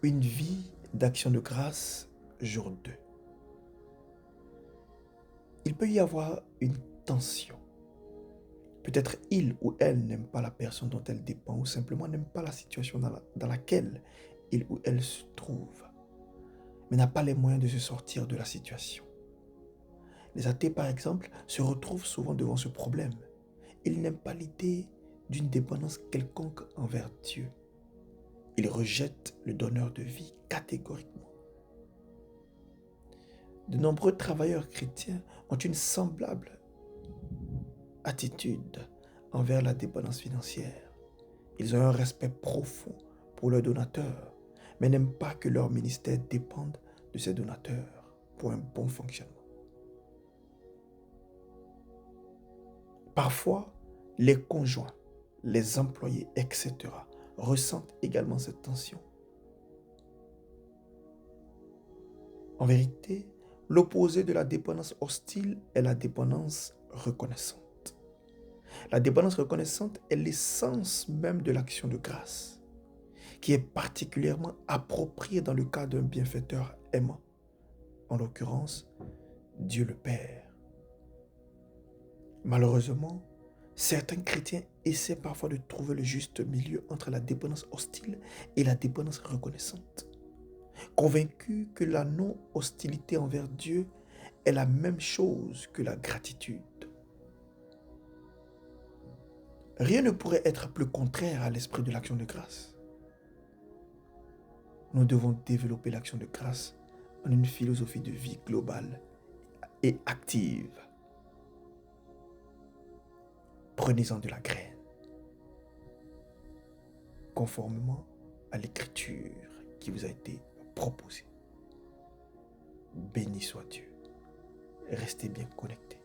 Une vie d'action de grâce, jour 2. Il peut y avoir une tension. Peut-être il ou elle n'aime pas la personne dont elle dépend ou simplement n'aime pas la situation dans laquelle il ou elle se trouve, mais n'a pas les moyens de se sortir de la situation. Les athées, par exemple, se retrouvent souvent devant ce problème. Ils n'aiment pas l'idée d'une dépendance quelconque envers Dieu. Ils rejettent le donneur de vie catégoriquement. De nombreux travailleurs chrétiens ont une semblable attitude envers la dépendance financière. Ils ont un respect profond pour leurs donateurs, mais n'aiment pas que leur ministère dépende de ces donateurs pour un bon fonctionnement. Parfois, les conjoints, les employés, etc. ressentent également cette tension. En vérité, l'opposé de la dépendance hostile est la dépendance reconnaissante. La dépendance reconnaissante est l'essence même de l'action de grâce, qui est particulièrement appropriée dans le cas d'un bienfaiteur aimant, en l'occurrence, Dieu le Père. Malheureusement, certains chrétiens essaient parfois de trouver le juste milieu entre la dépendance hostile et la dépendance reconnaissante, convaincus que la non-hostilité envers Dieu est la même chose que la gratitude. Rien ne pourrait être plus contraire à l'esprit de l'action de grâce. Nous devons développer l'action de grâce en une philosophie de vie globale et active. Prenez-en de la graine, conformément à l'écriture qui vous a été proposée. Béni soit Dieu. Restez bien connectés.